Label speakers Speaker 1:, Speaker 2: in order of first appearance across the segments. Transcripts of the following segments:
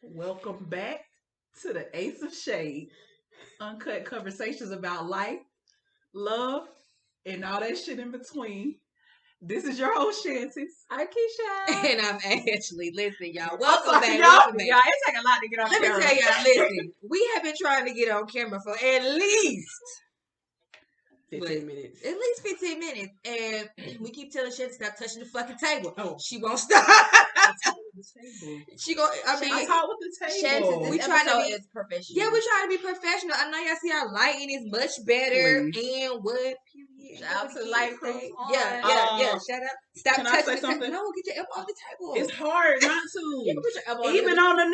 Speaker 1: Welcome back to the Ace of Shade, uncut conversations about life, love, and all that shit in between. This is your host, Shantis.
Speaker 2: Hi, Keisha.
Speaker 3: And I'm Ashley. Listen, y'all.
Speaker 1: I'm
Speaker 3: Welcome
Speaker 1: sorry,
Speaker 3: back.
Speaker 1: y'all.
Speaker 3: Welcome back.
Speaker 2: Y'all, it take a lot to get on
Speaker 3: Let me
Speaker 2: camera.
Speaker 3: tell y'all, listen, we have been trying to get on camera for at least
Speaker 2: 15 minutes.
Speaker 3: At least 15 minutes. And we keep telling Shanti to stop touching the fucking table. Oh, she won't stop. She go. I mean,
Speaker 1: I talk with the table.
Speaker 2: Shantis,
Speaker 3: We
Speaker 2: this
Speaker 3: trying to
Speaker 2: episode
Speaker 3: be-
Speaker 2: is professional.
Speaker 3: yeah, we're trying to be professional. I know y'all see our lighting is much better.
Speaker 1: Please.
Speaker 3: And what? Period.
Speaker 2: Shout out to the light crew.
Speaker 3: Yeah. Shout out. Stop
Speaker 1: Can I
Speaker 3: touching
Speaker 1: say
Speaker 3: the
Speaker 1: something?
Speaker 3: No, get your elbow off the table.
Speaker 1: It's hard not
Speaker 2: You
Speaker 1: to.
Speaker 2: can put your elbow on
Speaker 1: Even
Speaker 2: the
Speaker 1: on the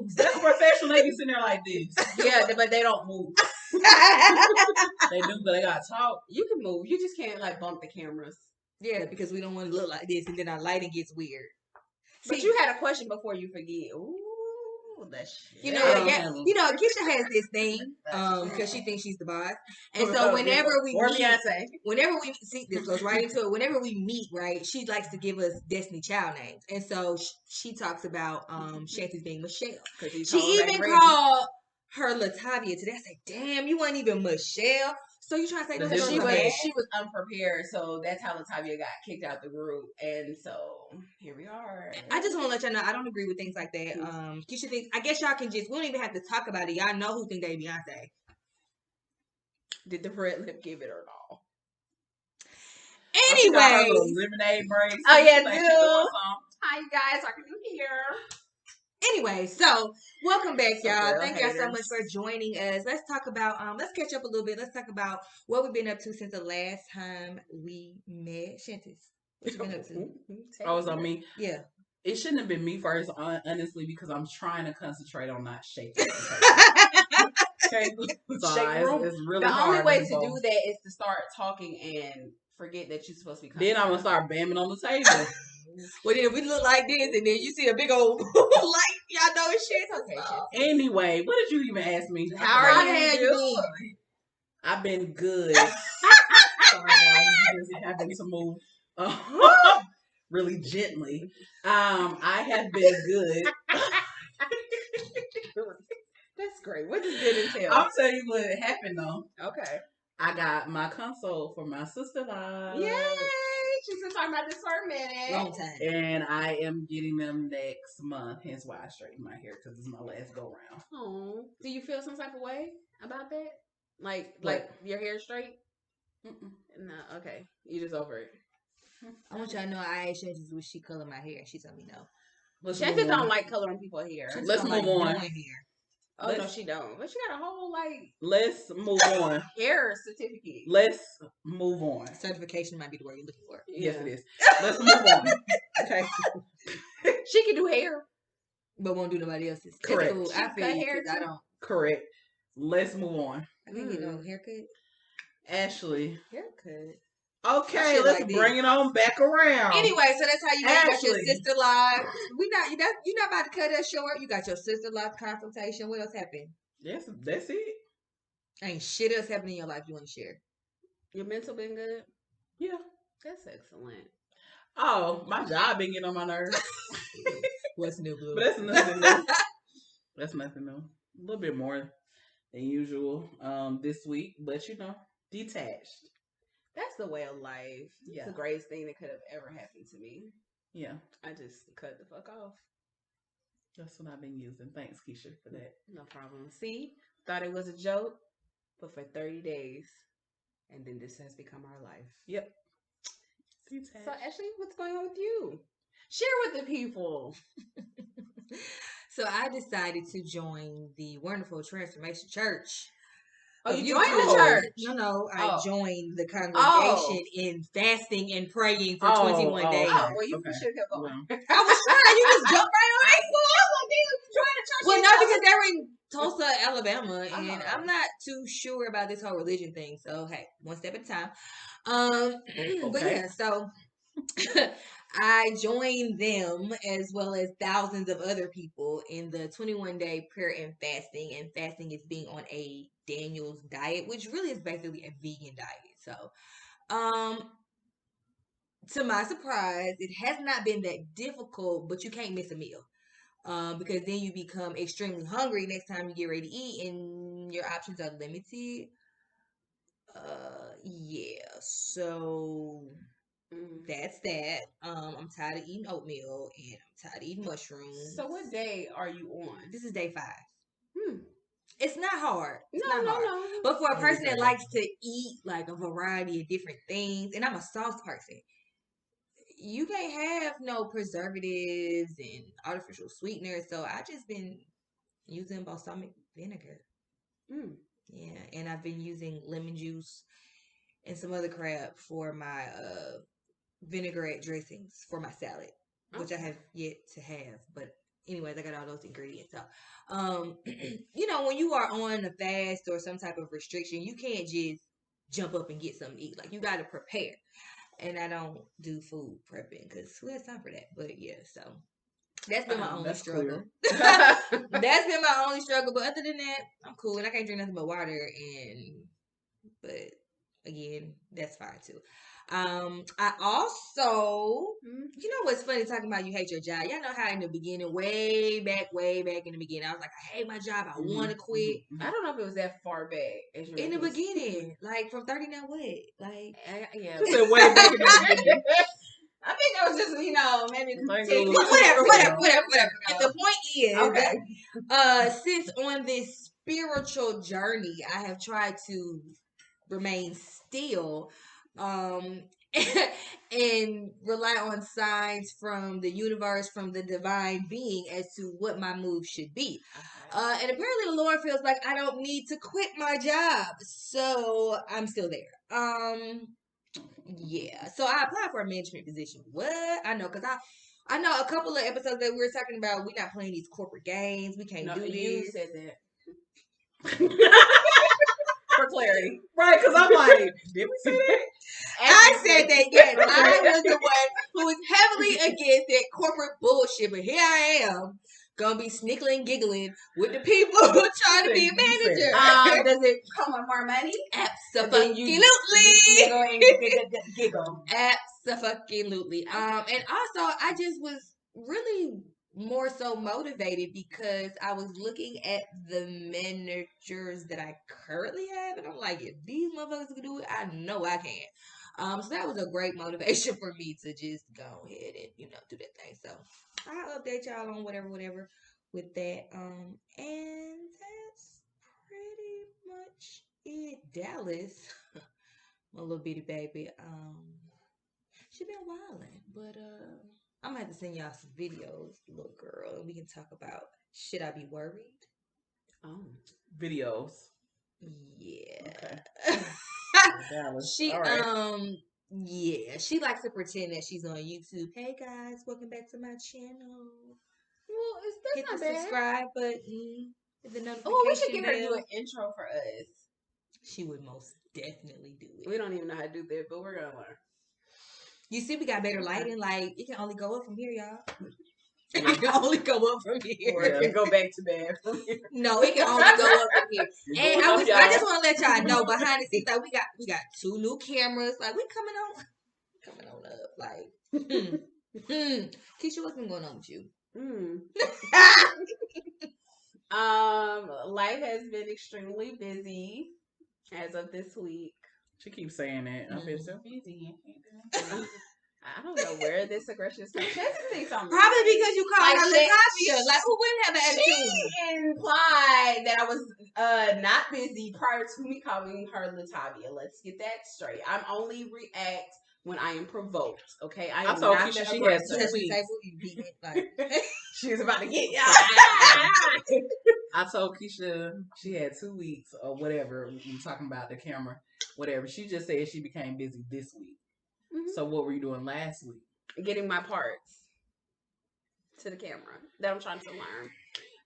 Speaker 1: news. That's professional. They be sitting there like this.
Speaker 2: Yeah, but they don't move.
Speaker 1: They do, but they gotta talk.
Speaker 2: You can move. You just can't like bump the cameras.
Speaker 3: Yeah, because we don't want to look like this, and then our lighting gets weird.
Speaker 2: But
Speaker 3: See,
Speaker 2: you had a question before you forget. Ooh, that shit.
Speaker 3: you know what? Yeah, Keisha has this thing, because she thinks she's the boss, and so whenever we
Speaker 2: or
Speaker 3: meet,
Speaker 2: Beyonce.
Speaker 3: whenever we see this goes right into it. Whenever we meet, right, she likes to give us Destiny Child names, and so she talks about Shanti's being Michelle. She even called her Latavia today. I said, "Damn, you weren't even Michelle." So you trying to say
Speaker 1: The
Speaker 3: this
Speaker 1: difference
Speaker 2: She
Speaker 3: girl
Speaker 2: was
Speaker 1: is
Speaker 3: bad?
Speaker 2: she was unprepared, so that's how Latavia got kicked out the group, and so here we are.
Speaker 3: I just want to let y'all know I don't agree with things like that. Keisha thinks I guess y'all can just we don't even have to talk about it. Y'all know who think they Beyonce.
Speaker 2: Did the red lip give it or not?
Speaker 1: She got her
Speaker 3: Anyway,
Speaker 1: little lemonade break.
Speaker 2: Oh, yeah,
Speaker 1: She think she
Speaker 2: dude.
Speaker 1: doing something.
Speaker 2: Hi, you guys. What can you hear?
Speaker 3: anyway, so welcome back,
Speaker 2: Some
Speaker 3: y'all.
Speaker 2: real
Speaker 3: Thank y'all so
Speaker 2: haters.
Speaker 3: much for joining us. Let's talk about let's catch up a little bit. Let's talk about what we've been up to since the last time we met. Shantis, what you been up to?
Speaker 1: Oh, it's on me.
Speaker 3: Yeah.
Speaker 1: It shouldn't have been me first, honestly, because I'm trying to concentrate on not shaking. Okay, so
Speaker 2: Shake room.
Speaker 1: it's really
Speaker 2: The
Speaker 1: hard.
Speaker 2: only way to
Speaker 1: both.
Speaker 2: do that is to start talking and forget that you're supposed to be.
Speaker 1: Then I'm gonna start bamming on the table.
Speaker 3: Well, then we look like this, and then you see a big old light. Y'all know it's shit.
Speaker 2: Okay,
Speaker 1: Anyway, what did you even ask me?
Speaker 3: How
Speaker 2: How
Speaker 3: are
Speaker 2: the
Speaker 3: you?
Speaker 2: hell you been?
Speaker 1: I've been good. Sorry, I'm just having to move really gently. I have been good.
Speaker 2: That's great. What does good entail?
Speaker 1: I'll tell you what happened though.
Speaker 2: Okay.
Speaker 1: I got my console for my sister-in-law.
Speaker 2: Yay! She's been talking about this for a minute.
Speaker 3: Long time.
Speaker 1: And I am getting them next month. Hence why I straightened my hair, because it's my last go round.
Speaker 2: Oh, do you feel some type of way about that? Like
Speaker 1: What?
Speaker 2: your hair straight?
Speaker 1: Mm-mm.
Speaker 2: No. Okay. You just over it.
Speaker 3: I want y'all to know I asked Shantis would she color my hair. She told me no.
Speaker 1: Let's
Speaker 2: Shantis
Speaker 1: move
Speaker 2: don't
Speaker 1: on.
Speaker 2: like coloring people's hair.
Speaker 3: She just
Speaker 1: Let's
Speaker 3: don't
Speaker 1: move
Speaker 3: like
Speaker 1: on.
Speaker 3: doing hair.
Speaker 2: Oh no,
Speaker 1: Let's-
Speaker 2: she don't. But she got a whole like
Speaker 1: Let's move on.
Speaker 2: hair certificate.
Speaker 1: Let's move on.
Speaker 3: Certification might be the word you're looking for.
Speaker 1: Yes, it is. Let's move on. Okay.
Speaker 2: She can do hair.
Speaker 3: But won't do nobody else's. It's
Speaker 1: Correct.
Speaker 3: cool.
Speaker 2: She
Speaker 3: I feel
Speaker 2: cut
Speaker 3: you,
Speaker 2: hair
Speaker 3: 'cause I
Speaker 2: too?
Speaker 3: don't.
Speaker 1: Correct. Let's move on.
Speaker 3: I can't get no haircut.
Speaker 1: Ashley.
Speaker 3: Haircut.
Speaker 1: Okay,
Speaker 3: Shit
Speaker 1: let's
Speaker 3: like
Speaker 1: bring it on back around.
Speaker 3: Anyway, so that's how you got your
Speaker 1: Ashley.
Speaker 3: sister live. You're not about to cut us short. You got your sister live consultation. What else happened?
Speaker 1: Yes, that's it.
Speaker 3: Ain't shit else happening in your life you want to share.
Speaker 2: Your mental been good?
Speaker 1: Yeah.
Speaker 2: That's excellent.
Speaker 1: Oh, my job been getting on my nerves.
Speaker 3: What's new, Blue?
Speaker 1: But that's nothing new. That's nothing new. A little bit more than usual this week, but detached.
Speaker 2: That's the way of life.
Speaker 1: Yeah.
Speaker 2: It's the greatest thing that could have ever happened to me.
Speaker 1: Yeah,
Speaker 2: I just cut the fuck off.
Speaker 1: that's what I've been using. Thanks, Keisha, for that.
Speaker 2: No problem. See, thought it was a joke, but for 30 days, and then this has become our life.
Speaker 1: Yep. Detached.
Speaker 2: So, Ashley, what's going on with you? Share with the people.
Speaker 3: So I decided to join the Wonderful Transformation Church.
Speaker 2: Oh,
Speaker 3: of
Speaker 2: you joined the
Speaker 3: YouTube.
Speaker 2: church?
Speaker 3: No, I
Speaker 2: Oh.
Speaker 3: joined the congregation in fasting and praying for 21 days.
Speaker 2: Oh, well, you
Speaker 1: Okay.
Speaker 2: should have kept going.
Speaker 1: Well,
Speaker 3: I was trying. You just jumped right on it. Well, no, because they were in Tulsa, Alabama, and
Speaker 2: Oh.
Speaker 3: I'm not too sure about this whole religion thing. So hey, one step at a time. But
Speaker 1: Okay.
Speaker 3: yeah, so I joined them as well as thousands of other people in the 21-day prayer and fasting. And fasting is being on a Daniel's diet, which really is basically a vegan diet. So, to my surprise, it has not been that difficult, but you can't miss a meal. because then you become extremely hungry next time you get ready to eat, and your options are limited. Yeah. So that's that. I'm tired of eating oatmeal, and I'm tired of eating mushrooms.
Speaker 2: So what day are you on?
Speaker 3: This is day 5. It's not hard. It's
Speaker 2: No.
Speaker 3: But for a person that likes to eat like a variety of different things, and I'm a sauce person, you can't have no preservatives and artificial sweeteners. So I just been using balsamic vinegar. Yeah, and I've been using lemon juice and some other crap for my vinaigrette dressings for my salad, which I have yet to have. But anyways, I got all those ingredients. So, when you are on a fast or some type of restriction, you can't just jump up and get something to eat. Like, you got to prepare. And I don't do food prepping because who has time for that? But yeah, so that's been my only struggle. That's been my only struggle. But other than that, I'm cool. And I can't drink nothing but water. But again, that's fine too. I also, what's funny talking about you hate your job? Y'all know how in the beginning, way back in the beginning, I was like, I hate my job. I want to quit.
Speaker 2: I don't know if it was that far back.
Speaker 3: In the beginning, like from 30 now, what? Like,
Speaker 2: yeah,
Speaker 1: way back in the beginning.
Speaker 2: I think it was just, maybe
Speaker 3: whatever. The point is,
Speaker 2: okay.
Speaker 3: Since on this spiritual journey, I have tried to remain still, and rely on signs from the universe, from the divine being, as to what my move should be. And apparently the Lord feels like I don't need to quit my job, so I'm still there. Yeah. So I applied for a management position. What? I know, because I know a couple of episodes that we were talking about, we're not playing these corporate games. We can't do this.
Speaker 2: You said that. For clarity.
Speaker 1: Right, because I'm like, did we say that?
Speaker 3: I said that, yes. I was the one who was heavily against that corporate bullshit, but here I am, gonna be snickling, giggling with the people who are trying to be a manager.
Speaker 2: Does it come with more money?
Speaker 3: Absolutely.
Speaker 2: Giggle.
Speaker 3: Absolutely. And also, I just was really more so motivated because I was looking at the managers that I currently have, and I'm like, if these motherfuckers can do it, I know I can. So that was a great motivation for me to just go ahead and do that thing. So I'll update y'all on whatever with that. And that's pretty much it. Dallas, my little bitty baby. She been wilding, but I'm gonna have to send y'all some videos, little girl, and we can talk about should I be worried?
Speaker 1: Videos.
Speaker 3: Yeah.
Speaker 1: Okay.
Speaker 3: She yeah, she likes to pretend that she's on YouTube. Hey guys, welcome back to my channel.
Speaker 2: Well,
Speaker 3: hit the subscribe button. The notification
Speaker 2: we should get her to do an intro for us.
Speaker 3: She would most definitely do it.
Speaker 2: We don't even know how to do that, but we're gonna learn.
Speaker 3: You see, we got better lighting. Like, it can only go up from here, y'all. It can only go up from here.
Speaker 2: Or it can go back to bad from here.
Speaker 3: No, it can only go up from here. And I just want to let y'all know, behind the scenes, like, we got 2 new cameras. Like, we coming on up. Like, Keisha, what's been going on with you?
Speaker 2: Life has been extremely busy as of this week.
Speaker 1: She keeps saying that. I've been so busy.
Speaker 2: I don't know where this aggression is coming from. Probably
Speaker 3: because you called her Latavia. Like, who wouldn't have an attitude?
Speaker 2: She implied that I was not busy prior to me calling her Latavia. Let's get that straight. I'm only react when I am provoked. Okay, I told Keisha she has 2 weeks. She's about to get
Speaker 1: I told Keisha she had 2 weeks or whatever. We were talking about the camera, whatever. She just said she became busy this week. So what were you doing last week?
Speaker 2: Getting my parts to the camera that I'm trying to learn.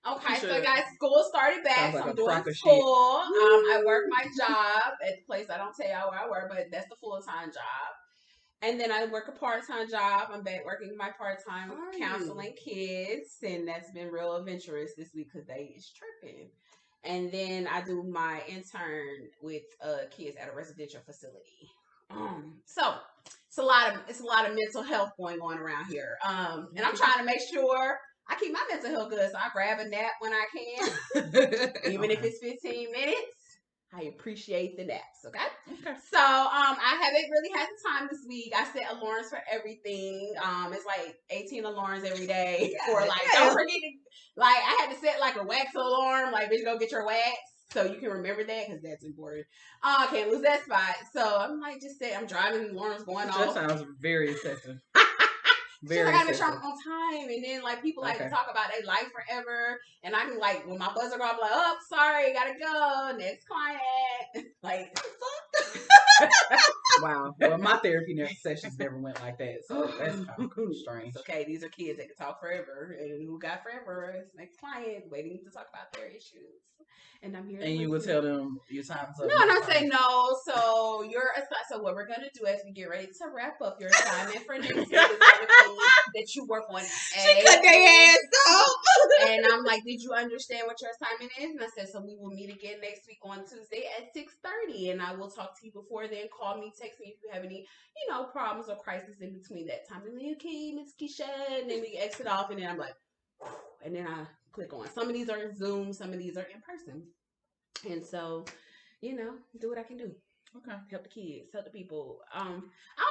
Speaker 2: Okay, so guys, school started back. So I'm doing school. I work my job at the place. I don't tell y'all where I work, but that's the full-time job. And then I work a part-time job. I'm back working my part-time counseling kids, and that's been real adventurous this week because they is tripping. And then I do my intern with kids at a residential facility. So it's a lot of mental health going on around here. And I'm trying to make sure I keep my mental health good, so I grab a nap when I can, even if it's 15 minutes. I appreciate the naps, okay? So, I haven't really had the time this week. I set alarms for everything. It's like 18 alarms every day for like, don't forget to, like, I had to set like a wax alarm, like, bitch, go get your wax. So you can remember that because that's important. I can't lose that spot. So I'm like, I'm driving, alarms going off.
Speaker 1: That sounds very excessive.
Speaker 2: Very I gotta make sure I'm on time, and then like people like to talk about their life forever, and I can like when my buzzer go, I'm like, oh, sorry, gotta go, next client. Like,
Speaker 1: wow. Well, my therapy sessions never went like that, so that's kind of strange.
Speaker 2: Okay, these are kids that can talk forever, and who got forever is next client waiting to talk about their issues. And I'm here.
Speaker 1: And you would tell them your time's up.
Speaker 2: No, and I say no. So so what we're gonna do as we get ready to wrap up your assignment for next week is that you work on.
Speaker 3: She cut their ass off.
Speaker 2: And I'm like, did you understand what your assignment is? And I said, so we will meet again next week on Tuesday at 6:30, and I will talk to you before then. Call me, text me if you have any, problems or crisis in between that time. And then, okay, Miss Keisha, and then we exit off, and then I'm like, and then I click on. Some of these are Zoom, some of these are in person. And so, do what I can do. Okay. Help the kids, help the people. I don't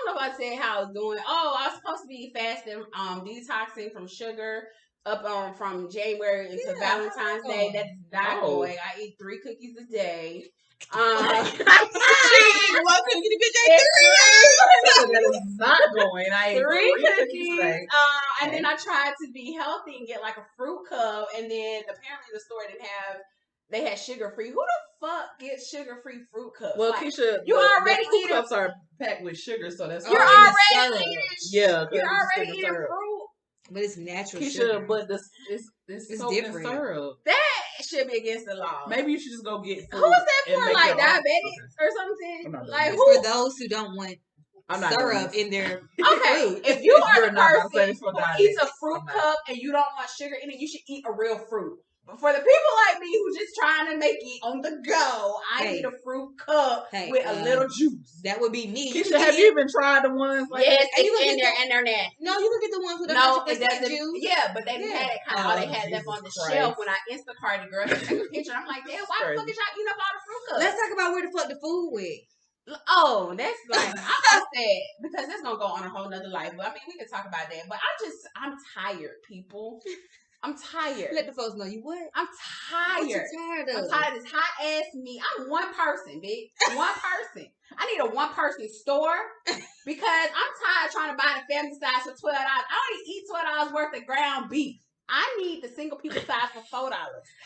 Speaker 2: know if I said how I was doing. Oh, I was supposed to be fasting, detoxing from sugar up from January into Valentine's Day. That's not going. I eat 3 cookies a day.
Speaker 3: She eat 1 cookie a day.
Speaker 1: That is not going. I ate 3 cookies a day.
Speaker 2: And then I tried to be healthy and get like a fruit cup, and then apparently the store didn't have. They had sugar-free. Who the fuck gets sugar-free fruit cups?
Speaker 1: Well, like, Keisha,
Speaker 2: you already
Speaker 1: fruit cups are packed with sugar, so that's
Speaker 2: you're already eating.
Speaker 1: Yeah,
Speaker 2: you're already eating fruit.
Speaker 3: But it's natural
Speaker 1: Keisha,
Speaker 3: sugar.
Speaker 1: But it's different. Syrup.
Speaker 2: That should be against the law.
Speaker 1: Maybe you should just go get fruit.
Speaker 2: Who is that for? Like diabetics or something? Like
Speaker 3: who? For those who don't want syrup in their
Speaker 2: food. If you are the person who eats a fruit cup and you don't want sugar in it, you should eat a real fruit. But for the people like me who just trying to make it on the go, I need a fruit cup with a little juice.
Speaker 3: That would be me.
Speaker 1: Keisha, have you even tried the ones like
Speaker 2: yes, it's in there and they're nasty.
Speaker 3: No, you look at the ones with the juice.
Speaker 2: Yeah, but they had it kind of all they had left on the shelf when I Instacarted. Girl, take a picture. I'm like, damn, why the fuck is y'all eating up all the fruit cups?
Speaker 3: Let's talk about where the fuck the food went.
Speaker 2: Oh, that's like I'm upset because that's gonna go on a whole nother life. But I mean, we can talk about that. But I'm tired, people. I'm tired.
Speaker 3: Let the folks know you what?
Speaker 2: I'm tired.
Speaker 3: What you tired of?
Speaker 2: I'm tired of this hot ass meat. I'm one person, bitch. One person. I need a 1-person store because I'm tired trying to buy the family size for $12. I only eat $12 worth of ground beef. I need the single people size for $4.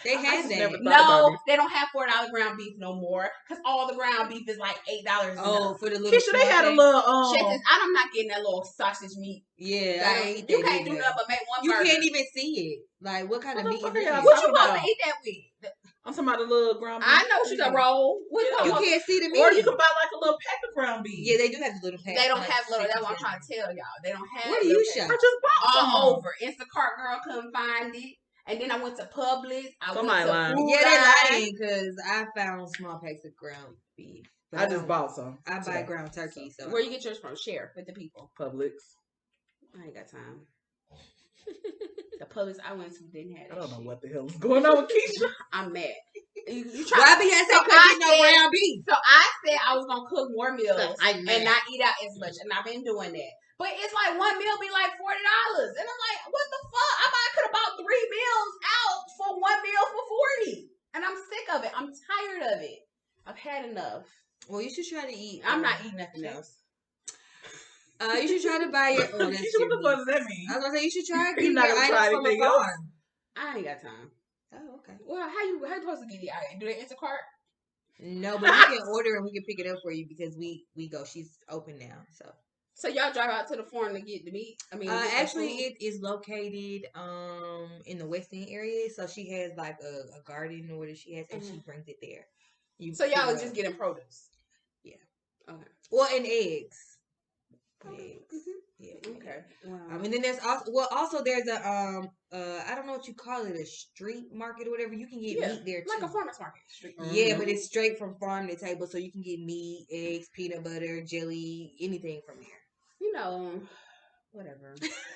Speaker 3: They have that.
Speaker 2: No, they don't have $4 ground beef no more because all the ground beef is like $8.
Speaker 3: Oh, for the little.
Speaker 1: Keisha, they had a little.
Speaker 2: I'm not getting that little sausage meat.
Speaker 3: Yeah,
Speaker 2: like, you can't do nothing but make one.
Speaker 3: You
Speaker 2: burger.
Speaker 3: can't even see it. Like, what kind of meat is it?
Speaker 2: What you supposed to eat that with?
Speaker 1: I'm talking about a little ground beef.
Speaker 2: I know she's a roll.
Speaker 3: You can't see the meat.
Speaker 1: Or you can buy like a little pack of ground beef.
Speaker 3: Yeah, they do have the little pack.
Speaker 2: They don't have little. That's what I'm trying to tell y'all. They don't have.
Speaker 3: Where do you shop?
Speaker 1: I just bought
Speaker 2: all over. Instacart girl couldn't find it. And then I went to Publix.
Speaker 1: Somebody lying.
Speaker 3: Yeah, they're lying because I found small packs of ground beef.
Speaker 1: I just bought some.
Speaker 3: I buy ground turkey. So
Speaker 2: where you get yours from? Share with the people.
Speaker 1: Publix.
Speaker 2: I ain't got time. The Publix I went to didn't have.
Speaker 1: I don't know what the hell is going on with Keisha.
Speaker 2: I'm mad.
Speaker 3: Why Beyonce couldn't eat no ground beef?
Speaker 2: So I said I was gonna cook more meals and not eat out as much, and I've been doing that. But it's like one meal be like $40, and I'm like, what the fuck? I could have bought 3 meals out for one meal for $40, and I'm sick of it. I'm tired of it. I've had enough.
Speaker 3: Well, you should try to eat.
Speaker 2: I'm not eating nothing else.
Speaker 3: You should try to buy it.
Speaker 1: What the fuck does that mean?
Speaker 3: I was gonna say you should try to
Speaker 1: get your items from a farm.
Speaker 2: I ain't got time.
Speaker 3: Oh, okay.
Speaker 2: Well, how you supposed to get the item? Do they Instacart?
Speaker 3: No, but you can order and we can pick it up for you because we go. She's open now,
Speaker 2: So y'all drive out to the farm to get the meat? I mean,
Speaker 3: actually, it is located in the West End area. So she has like a garden or whatever she has, and she brings it there.
Speaker 2: So y'all are just getting produce.
Speaker 3: Yeah.
Speaker 2: Okay.
Speaker 3: Well, and eggs. Eggs.
Speaker 2: Yeah. Okay. Wow.
Speaker 3: And then there's also there's a I don't know what you call it, a street market or whatever. You can get meat there too.
Speaker 2: Like a farmer's market. Street.
Speaker 3: Yeah, but it's straight from farm to table, so you can get meat, eggs, peanut butter, jelly, anything from there.
Speaker 2: Whatever.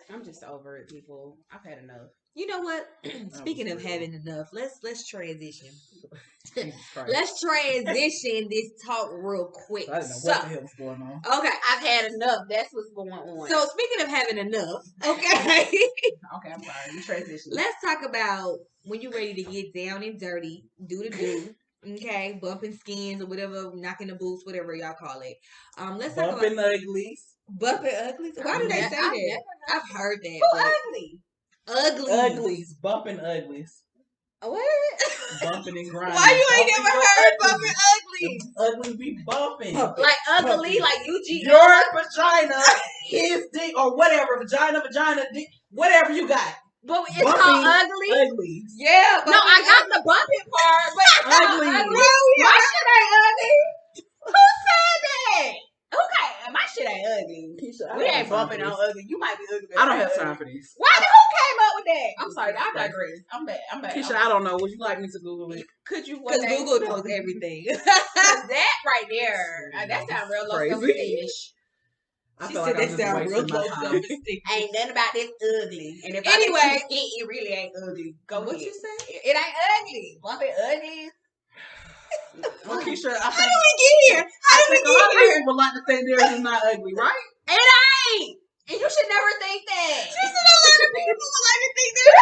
Speaker 2: I'm just over it, people. I've had enough.
Speaker 3: You know what? Speaking of having enough, let's transition. Let's transition this talk real quick.
Speaker 1: I don't know what the hell was going on.
Speaker 3: Okay,
Speaker 2: I've had enough. That's what's going on.
Speaker 3: So speaking of having enough, okay.
Speaker 2: Okay, I'm sorry. We transition.
Speaker 3: Let's talk about when you're ready to get down and dirty, do the do. Okay, bumping skins or whatever, knocking the boots, whatever y'all call it. Let's talk about
Speaker 1: bumping uglies.
Speaker 3: Bumping uglies. Why do they say that? I've heard that.
Speaker 2: Who ugly?
Speaker 1: Uglies. Bumping uglies.
Speaker 3: What?
Speaker 1: Bumping and grinding.
Speaker 3: Why you ain't never heard bumping uglies?
Speaker 1: Uglies be bumping.
Speaker 2: Like ugly, like UG.
Speaker 1: Your vagina, his dick, or whatever. Vagina, dick, whatever you got.
Speaker 2: But it's called ugly.
Speaker 1: Uglies.
Speaker 3: Yeah.
Speaker 2: No, I got the bumping part, but it's
Speaker 1: ugly.
Speaker 2: My shit ain't ugly. Who said that? Okay, my shit ain't ugly.
Speaker 1: Keisha,
Speaker 2: We ain't bumping on ugly. You might be ugly.
Speaker 1: I don't have time for this.
Speaker 2: Who came up with that? I'm sorry, I digress. I'm bad.
Speaker 1: Keisha, I don't know. Would you like me to Google it?
Speaker 2: Could you?
Speaker 3: Because Google knows everything.
Speaker 2: That right there. That sounds real low self-esteem.
Speaker 3: She said that sound real low self-esteem.
Speaker 2: Ain't nothing about this ugly. And if
Speaker 3: anyway,
Speaker 2: it really ain't ugly. Go
Speaker 3: what
Speaker 2: ahead.
Speaker 3: you say?
Speaker 2: It ain't ugly. Bump it ugly.
Speaker 1: Well, Keisha,
Speaker 3: how did we get here? How did we get here?
Speaker 1: People like to say theirs is not ugly, right?
Speaker 2: It ain't. And you should never think that.
Speaker 3: She said a lot of people would like to think they're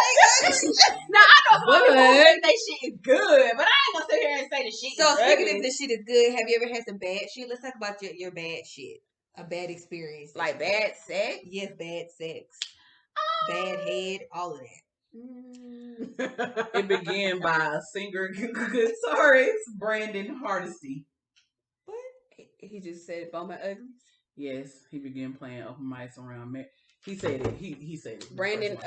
Speaker 3: ugly.
Speaker 2: Now I know some people think they shit is good, but I ain't gonna sit here and say the shit is ugly.
Speaker 3: Speaking of the shit is good, have you ever had some bad shit? Let's talk about your bad shit. A bad experience.
Speaker 2: Like bad sex?
Speaker 3: Yes, bad sex. Bad head, all of that.
Speaker 1: It began by singer guitarist Brandon Hardesty.
Speaker 2: What? He just said bump my ugly?
Speaker 1: Yes, he began playing open mics around me. He said it. He said it.
Speaker 2: Brandon.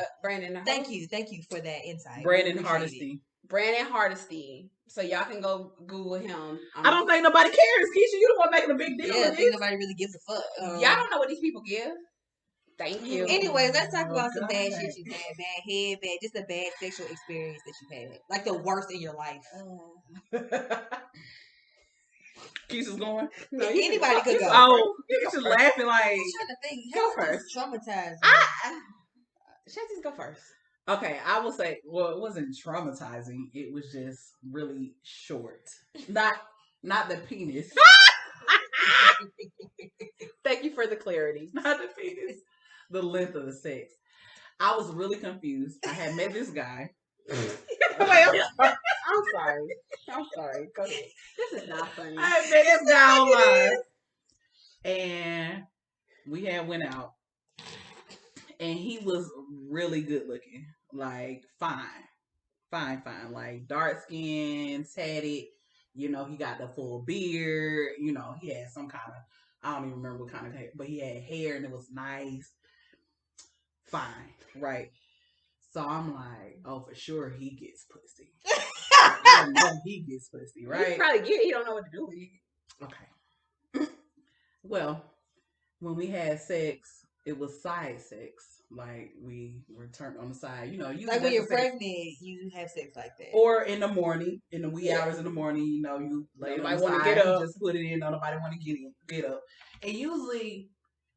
Speaker 3: Thank you for that insight.
Speaker 1: Brandon Hardesty.
Speaker 2: Brandon Hardesty. So y'all can go Google him.
Speaker 1: I don't think nobody cares, Keisha. You the one making a big deal.
Speaker 3: Yeah, I think nobody really gives a fuck.
Speaker 2: Y'all don't know what these people give. Thank you.
Speaker 3: Anyways, let's talk about some bad shit you've had. Bad head, just a bad sexual experience that you've had. Like the worst in your life.
Speaker 1: Keisha's going?
Speaker 3: No, anybody could go.
Speaker 1: Oh, Keisha's laughing like.
Speaker 3: I'm trying to think.
Speaker 2: Go first.
Speaker 3: Traumatized.
Speaker 2: Shanty's go first.
Speaker 1: Okay, I will say, well, it wasn't traumatizing. It was just really short. Not the penis.
Speaker 2: Thank you for the clarity.
Speaker 1: Not the penis. The length of the sex. I was really confused. I had met this guy.
Speaker 2: I'm sorry. Go ahead. This is not funny.
Speaker 1: I had met this guy online. And we had went out. And he was really good looking. Like, fine. Like, dark skin, tatted. You know, he got the full beard. You know, he had some kind of, I don't even remember what kind of hair, but he had hair and it was nice. Fine. Right. So I'm like, oh, for sure he gets pussy. I know he gets pussy, right?
Speaker 2: He probably get it. He don't know what to do with it.
Speaker 1: Okay. Well, when we had sex, it was side sex. Like, we were turned on the side. You know,
Speaker 3: like when you're pregnant, you have sex like that.
Speaker 1: Or in the morning, in the wee hours in the morning, you know, you lay on the side, get up, just put it in. Nobody want to get up. And usually,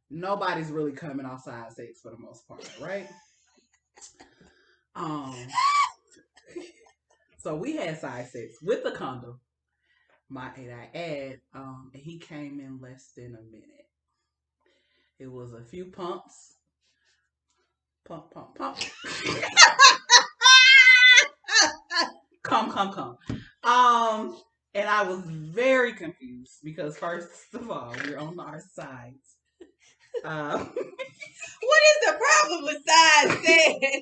Speaker 1: nobody's really coming off side sex for the most part, right? So we had side sex with the condom. And he came in less than a minute. It was a few pumps. Pump. Come. And I was very confused because first of all, we're on our sides.
Speaker 3: What is the problem with side sex?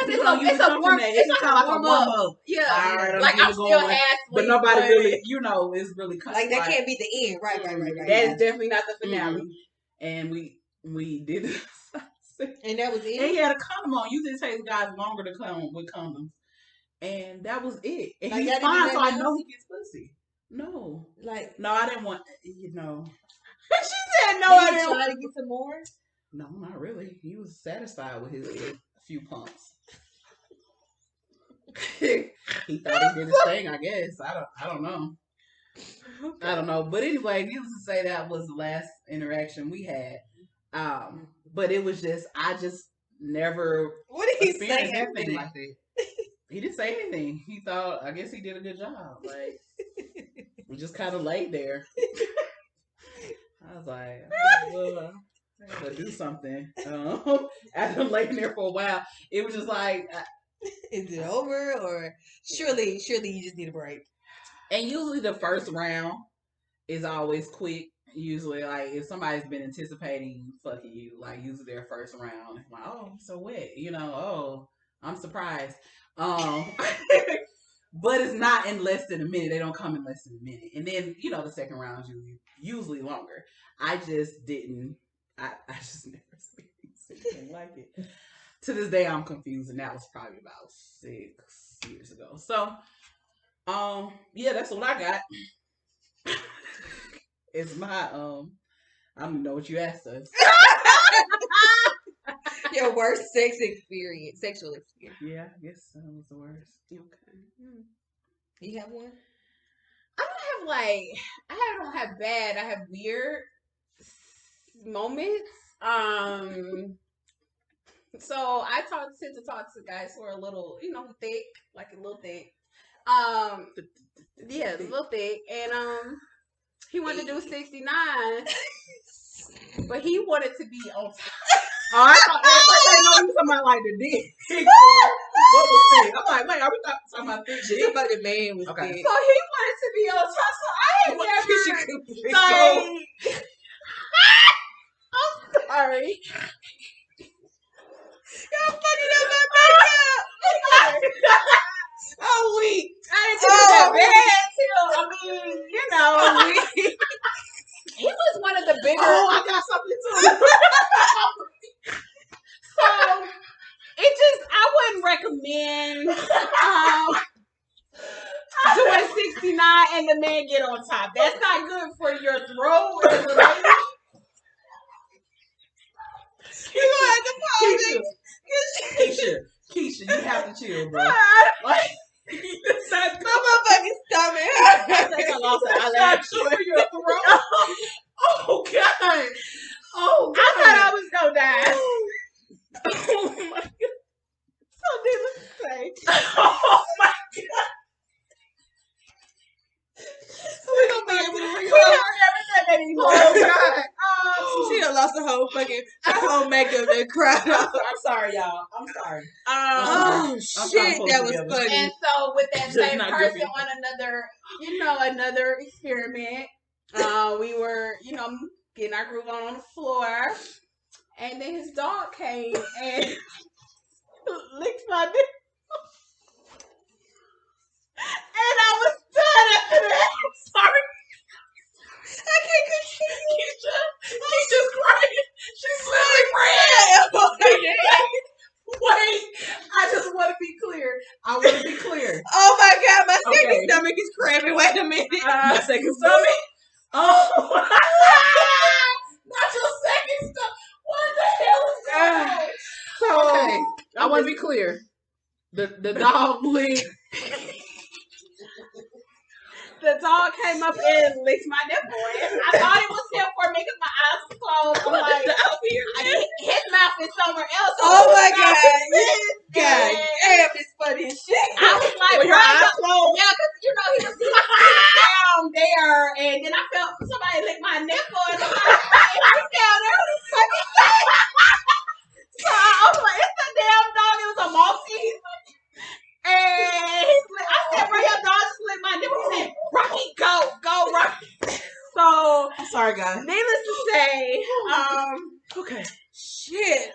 Speaker 2: Because it's a warm up. Yeah.
Speaker 1: All right,
Speaker 2: like I'm still halfway.
Speaker 1: But nobody really, you know, is really
Speaker 3: like that can't be the end. Right.
Speaker 2: That is definitely not the finale.
Speaker 1: Mm-hmm. And we did it.
Speaker 3: And that was it.
Speaker 1: And he had a condom on. Usually it takes guys longer to come with condoms. And that was it. And like, he's fine, so I know he gets pussy. No. No, I didn't want, you know.
Speaker 2: She said no, I didn't
Speaker 3: want to get some more?
Speaker 1: No, not really. He was satisfied with his few pumps. He thought he did his thing, I guess. I don't know. Okay. I don't know. But anyway, needless to say, that was the last interaction we had. But it was just, I just never.
Speaker 3: What did he say?
Speaker 1: Anything like that. He didn't say anything. He thought, I guess he did a good job. Like, we just kind of laid there. I was like, well, I gotta do something. After I'm laying there for a while, it was just like,
Speaker 3: is it over? Or surely you just need a break. And
Speaker 1: usually the first round is always quick. Usually, like, if somebody's been anticipating fucking you, like, usually their first round, like, oh, I'm so wet, oh, I'm surprised. But it's not in less than a minute. They don't come in less than a minute. And then, the second round is usually longer. I just didn't. I just never experienced anything like it. To this day, I'm confused, and that was probably about 6 years ago. So, yeah, that's what I got. It's my I don't even know what you asked us.
Speaker 3: Your worst sexual experience.
Speaker 1: Yeah, I guess that was the worst.
Speaker 3: Okay. You have one?
Speaker 2: I don't have bad. I have weird moments. So I tend to talk to guys who are a little, thick, like a little thick. Yeah, a little thick, and he wanted to do 69, but he wanted to be on top.
Speaker 1: Oh, I thought you were talking about like the dick. What was thick? I'm like, wait, are we talking about thick dick?
Speaker 3: About the man was
Speaker 2: okay.
Speaker 3: thick.
Speaker 2: So he wanted to be on top. So I had never. I'm sorry.
Speaker 3: Y'all fucking up my makeup. Oh, weak.
Speaker 2: I didn't think that bad till, he was one of the bigger.
Speaker 1: Oh, I got something too.
Speaker 2: So, I wouldn't recommend doing 69 and the man get on top. That's not good for your throat as a lady.
Speaker 1: Keisha, you have to chill, bro. Like,
Speaker 3: my motherfucking stomach.
Speaker 1: I lost it. I laughed for your throat. Oh God. Oh God.
Speaker 2: I thought I was gonna die.
Speaker 1: Oh my God.
Speaker 2: So needless to say.
Speaker 1: Oh my God.
Speaker 3: We gonna be able to
Speaker 2: everything anymore.
Speaker 1: Oh God.
Speaker 3: She done lost her whole makeup and cried.
Speaker 1: I'm sorry, y'all. I'm sorry.
Speaker 3: Shit, that was funny.
Speaker 2: And so with that same person on another experiment, we were, getting our groove on the floor, and then his dog came and licked my dick. And I was done after that. I'm sorry. I can't continue. Keisha's crying. She's literally crying.
Speaker 1: Wait, I just want to be clear.
Speaker 3: Oh my God, my second stomach is cramping. Wait a minute.
Speaker 1: My second stomach? Oh. Not your second stomach. What the hell is going on? So, I want to be clear. The dog licked.
Speaker 2: The dog came up and licked my nipple. And I thought it was him for making my eyes close. I'm like, his mouth is somewhere else.
Speaker 3: Oh my God. God damn, it's funny as shit.
Speaker 2: I was like,
Speaker 1: your eyes closed?
Speaker 2: Yeah, because, he was down there. And then I felt somebody lick my nipple. And I'm like, he's down there. What the fuck is that? So I was like, it's a damn dog. It was a Maltese. And I said, bro, your dog just licked my nipple. He said, Rocky, go, Rocky. So,
Speaker 3: I'm sorry, guys.
Speaker 2: Needless to say,
Speaker 1: okay.
Speaker 3: Shit.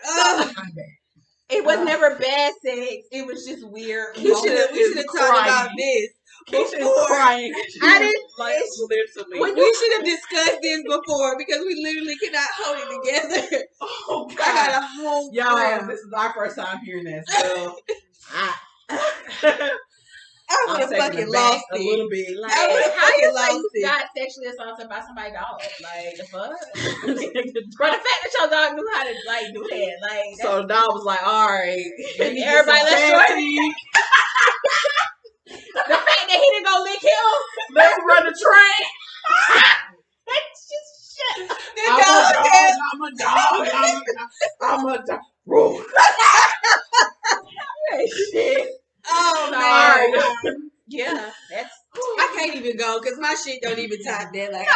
Speaker 2: It was never bad sex. It was just weird.
Speaker 3: We should have talked about this.
Speaker 1: Keisha is crying.
Speaker 2: I didn't.
Speaker 1: Literally.
Speaker 3: We should have discussed this before because we literally cannot hold it together.
Speaker 1: Oh God.
Speaker 3: I got a whole
Speaker 1: y'all. This is our first time hearing this. So
Speaker 3: I would have fucking lost it.
Speaker 1: A little bit. Like,
Speaker 3: I would have fucking lost it.
Speaker 2: Got sexually assaulted by somebody's dog. Like, the fuck? But the fact that your dog knew how to, do that. Like,
Speaker 1: so the dog was like, all right.
Speaker 2: Everybody, let's join me. The fact that he didn't go lick him.
Speaker 1: Let's run the train.
Speaker 2: That's just shit.
Speaker 1: I'm a dog. Bro.
Speaker 3: my shit don't even top that. Like,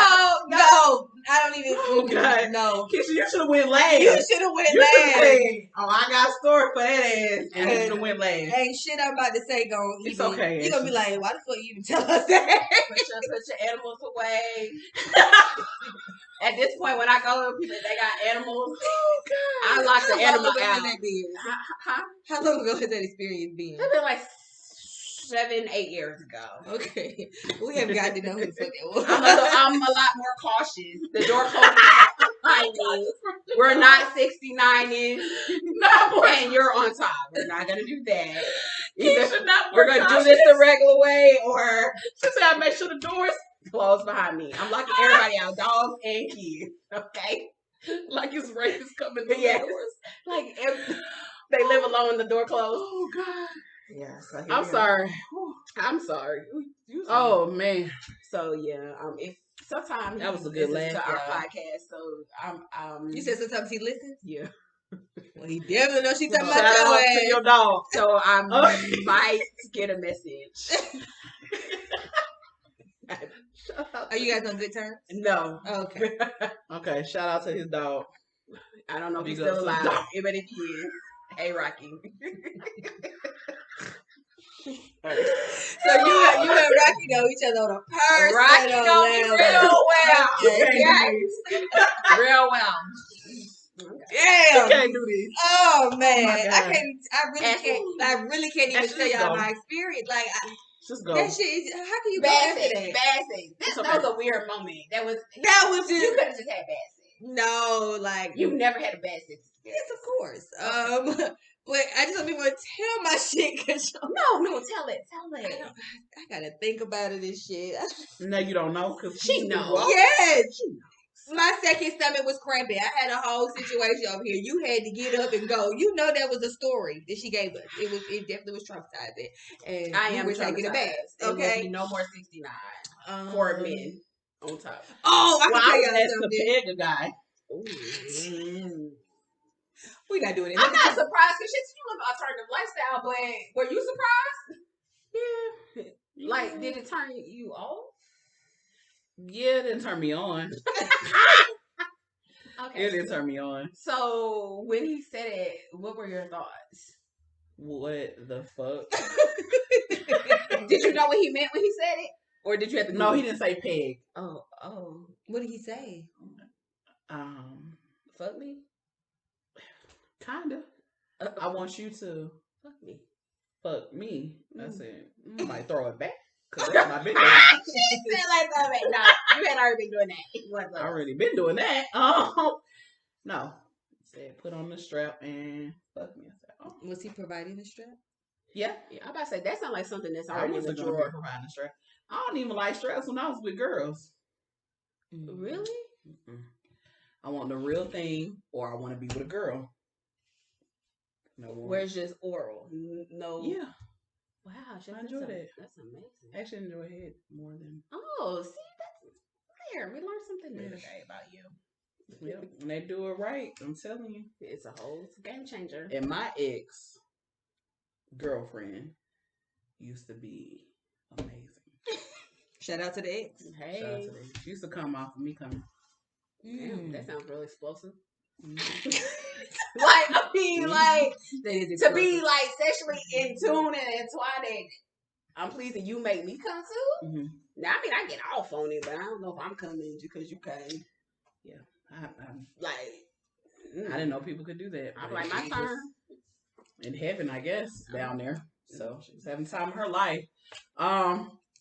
Speaker 2: no,
Speaker 3: I don't even.
Speaker 1: Oh God,
Speaker 3: no.
Speaker 1: Keisha, you should have went last.
Speaker 3: You should have went last.
Speaker 1: Oh, I got a story for that ass, and you should have went last.
Speaker 3: Ain't shit I'm about to say gon'
Speaker 1: It's
Speaker 3: even.
Speaker 1: okay.
Speaker 3: You gonna be like, why the fuck you even tell us that?
Speaker 2: Put your animals away. At this point, when I go to people, they got animals.
Speaker 1: Oh God,
Speaker 2: I lock the animal out.
Speaker 3: How long ago has that experience been?
Speaker 2: It's been like 7-8 years ago.
Speaker 3: Okay, we haven't got to know who the fuck that was.
Speaker 2: I'm a lot more cautious. The door closes behind me. We're not 69ing. No, and you're on top. We're not gonna do that. We're gonna do this the regular way, or just gotta make sure the doors closed behind me. I'm locking everybody out, dogs and kids. Okay,
Speaker 1: like it's race coming through
Speaker 2: yes.
Speaker 1: the doors.
Speaker 2: Like if they live alone, the door closed.
Speaker 1: Oh God.
Speaker 2: Yeah, so
Speaker 1: I'm sorry.
Speaker 2: I'm sorry.
Speaker 1: Oh man.
Speaker 2: So yeah, if sometimes
Speaker 1: that was a good laugh
Speaker 2: to our podcast. So
Speaker 3: You said sometimes he listens.
Speaker 2: Yeah.
Speaker 3: Well, he definitely knows she's talking
Speaker 1: Shout
Speaker 3: about
Speaker 1: out to your dog.
Speaker 2: So I might get a message.
Speaker 3: Are you guys on good terms?
Speaker 2: No.
Speaker 3: Okay.
Speaker 1: Okay. Shout out to his dog.
Speaker 2: I don't know if he's still alive. But if he is, hey Rocky.
Speaker 3: So you and Rocky know each other on a personal
Speaker 2: Rocky know me real well.
Speaker 1: Yes.
Speaker 2: Real well.
Speaker 3: Damn.
Speaker 1: You can't do this.
Speaker 3: Oh man,
Speaker 1: Oh,
Speaker 3: I really can't even tell y'all my experience. Like,
Speaker 1: just go.
Speaker 3: That shit. How can you
Speaker 2: bad
Speaker 3: go
Speaker 2: sex?
Speaker 3: that?
Speaker 2: Bad sex. That was a weird moment. That was
Speaker 3: just.
Speaker 2: You could have just had bad sex.
Speaker 3: No, like
Speaker 2: you never had a bad sex.
Speaker 3: Yes, of course. But I just don't even want to tell my shit because
Speaker 2: no, tell it.
Speaker 3: I gotta think about it and shit.
Speaker 1: No, you don't know because
Speaker 2: she knows.
Speaker 3: Yes, she knows. My second stomach was cramping. I had a whole situation over here. You had to get up and go. You know that was a story that she gave us. It definitely was traumatizing. And
Speaker 2: I am
Speaker 3: taking it back. Okay,
Speaker 2: no more 69 for men on top.
Speaker 3: Oh, I can tell y'all
Speaker 1: something. The Pega guy.
Speaker 3: We're not doing it.
Speaker 2: I'm not surprised because you live an alternative lifestyle, but were you surprised? Yeah. Like, did it turn you off?
Speaker 1: Yeah, it didn't turn me on.
Speaker 2: Okay.
Speaker 1: It didn't turn me on.
Speaker 2: So, when he said it, what were your thoughts?
Speaker 1: What the fuck?
Speaker 2: Did you know what he meant when he said it? Or did you have to
Speaker 1: No, he didn't say peg.
Speaker 3: Oh. What did he say?
Speaker 2: Fuck me?
Speaker 1: Kinda. I want you to
Speaker 2: fuck me.
Speaker 1: Fuck me. That's it. I might throw it back. Cause
Speaker 2: She
Speaker 1: that's my business.
Speaker 2: said like that. No, you had already been doing that.
Speaker 1: I already been doing that. No. Said put on the strap and fuck me. I said, oh.
Speaker 3: Was he providing the strap?
Speaker 1: Yeah.
Speaker 2: I'm about to say that sounds like something that's
Speaker 1: I
Speaker 2: already in the
Speaker 1: wasn't
Speaker 2: drawer.
Speaker 1: providing the strap. I don't even like straps when I was with girls.
Speaker 2: Really?
Speaker 1: Mm-mm. I want the real thing, or I want to be with a girl.
Speaker 2: No. Where it's just oral. No.
Speaker 1: Yeah.
Speaker 2: Wow,
Speaker 1: I enjoy that.
Speaker 2: That's amazing.
Speaker 1: I actually enjoy it more than.
Speaker 2: Oh, see, that's there. We learned something new today about you.
Speaker 1: Yep. When they do it right, I'm telling you,
Speaker 2: it's a whole game changer.
Speaker 1: And my ex girlfriend used to be amazing.
Speaker 3: Shout out to the ex.
Speaker 2: Hey,
Speaker 1: shout out to the ex. She used to come off of me coming.
Speaker 2: Damn, that sounds really explosive. Like, I mean, like, to be, like, sexually in tune and entwined, I'm pleasing you make me come too.
Speaker 1: Mm-hmm.
Speaker 2: Now, I mean, I get off on it, but I don't know if I'm coming because you came.
Speaker 1: Yeah.
Speaker 2: I'm like,
Speaker 1: I didn't know people could do that.
Speaker 2: I'm like, my turn.
Speaker 1: In heaven, I guess, down there. So, she was having time of her life.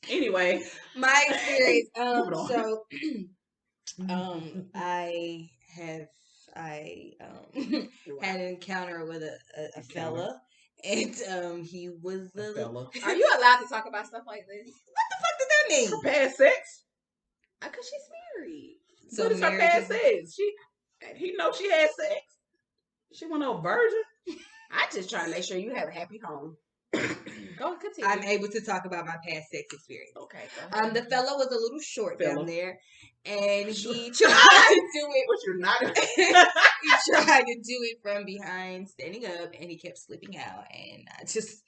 Speaker 1: Anyway.
Speaker 3: My experience, so... I had an encounter with a fella, and he was
Speaker 1: a fella.
Speaker 2: Are you allowed to talk about stuff like this?
Speaker 3: What the fuck does that mean?
Speaker 1: For past sex?
Speaker 2: Because she's married.
Speaker 1: So what is her past sex? He knows she had sex. She went no virgin.
Speaker 2: I just try to make sure you have a happy home. Go continue.
Speaker 3: I'm able to talk about my past sex experience.
Speaker 2: Okay.
Speaker 3: The fella was a little short down there, and he tried to do it.
Speaker 1: But you're not.
Speaker 3: He tried to do it from behind, standing up, and he kept slipping out. And I just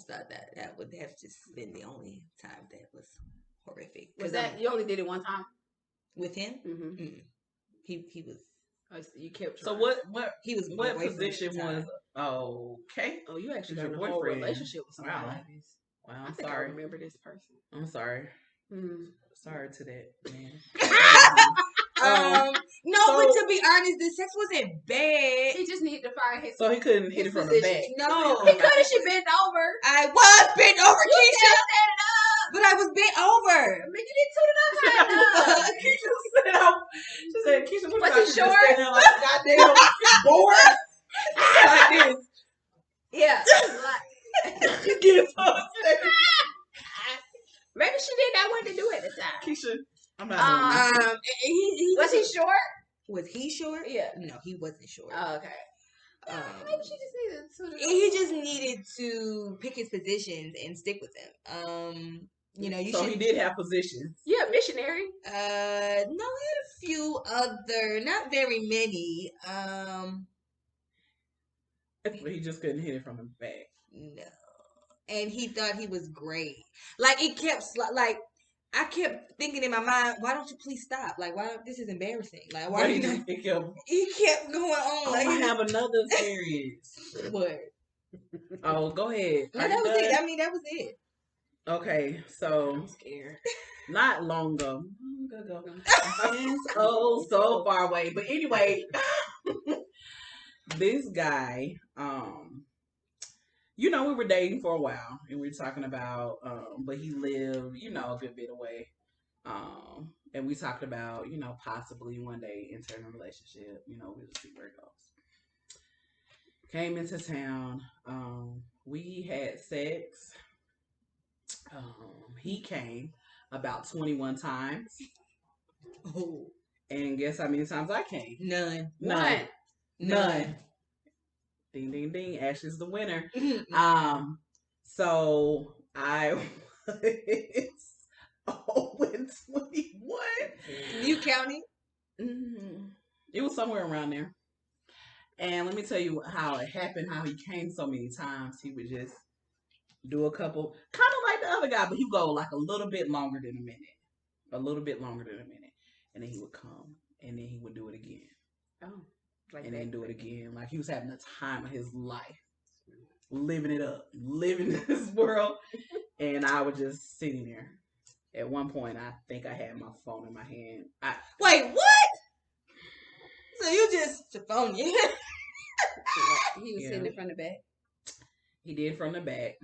Speaker 3: thought that would have just been the only time that was horrific.
Speaker 2: Was that you only did it one time
Speaker 3: with him?
Speaker 2: Mm-hmm.
Speaker 3: He was.
Speaker 2: Oh, so you kept.
Speaker 1: Trying.
Speaker 3: So
Speaker 1: what
Speaker 3: he was?
Speaker 1: What position was? Okay.
Speaker 2: Oh, you actually got
Speaker 1: your
Speaker 2: a
Speaker 1: boyfriend.
Speaker 2: whole relationship with somebody like this.
Speaker 1: Wow,
Speaker 2: I think
Speaker 1: sorry.
Speaker 2: I remember this person.
Speaker 1: I'm sorry. Sorry to that man.
Speaker 3: No, but to be honest, the sex wasn't bad.
Speaker 2: He just needed to find his.
Speaker 1: So he couldn't hit it from the back.
Speaker 3: No,
Speaker 2: he could if she bent over.
Speaker 3: I was bent over, Keisha. But I was bent over.
Speaker 2: I mean, you didn't tune it up high enough.
Speaker 1: She said, Keisha, what
Speaker 2: was he short?
Speaker 1: Standing like a goddamn board. Like this.
Speaker 2: Yeah.
Speaker 1: You get
Speaker 2: Maybe she didn't know what to do at the time.
Speaker 1: Keisha, I'm not doing
Speaker 3: he
Speaker 2: was he short?
Speaker 3: Was he short?
Speaker 2: Yeah.
Speaker 3: No, he wasn't short.
Speaker 2: Oh, okay. Maybe she just needed to.
Speaker 3: He just needed to pick his positions and stick with them. You know,
Speaker 1: so he did have positions.
Speaker 2: Yeah, missionary.
Speaker 3: No, he had a few other, not very many.
Speaker 1: But he just couldn't hit it from the back.
Speaker 3: No, and he thought he was great. Like it kept like. I kept thinking in my mind, why don't you please stop? Like, why? This is embarrassing. Like, why? He kept going on. Like,
Speaker 1: I have another experience.
Speaker 3: What?
Speaker 1: Oh, go ahead.
Speaker 3: No, that was it. I mean, that was it.
Speaker 1: Okay, so
Speaker 2: I'm scared.
Speaker 1: Not long ago. It's so far away. But anyway, this guy, you know, we were dating for a while and we were talking about, but he lived, you know, a good bit away. And we talked about, you know, possibly one day entering a relationship, you know, we'll see where it goes. Came into town. We had sex. He came about 21 times.
Speaker 3: Oh.
Speaker 1: And guess how many times I came?
Speaker 3: None.
Speaker 1: Ding, ding, ding. Ashley's the winner. So I was 21.
Speaker 3: You counting?
Speaker 1: Mm-hmm. It was somewhere around there. And let me tell you how it happened, how he came so many times. He would just do a couple, kind of like the other guy, but he would go like a little bit longer than a minute. And then he would come, and then he would do it again.
Speaker 2: Oh. Like
Speaker 1: and then do it again. Like he was having the time of his life. Living it up. Living in this world. And I was just sitting there. At one point, I think I had my phone in my hand.
Speaker 3: Wait, what? So you just your phone, yeah?
Speaker 2: He was sitting in front of the back.
Speaker 1: He did from the back.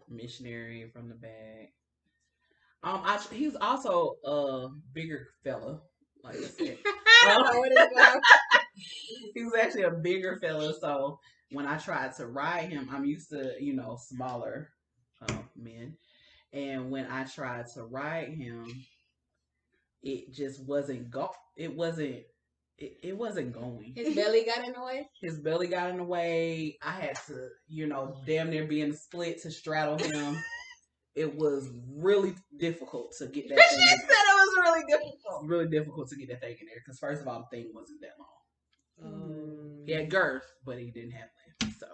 Speaker 1: Missionary from the back. He was also a bigger fella, like I said. He was actually a bigger fella, so when I tried to ride him, I'm used to, you know, smaller men. And when I tried to ride him, it just wasn't it wasn't going.
Speaker 2: His belly got in the way?
Speaker 1: His belly got in the way. I had to, you know, damn near be in the split to straddle him. It was really difficult to get that thing.
Speaker 2: She said it was really difficult.
Speaker 1: Really difficult to get that thing in there because first of all, the thing wasn't that long. He had girth, but he didn't have length. So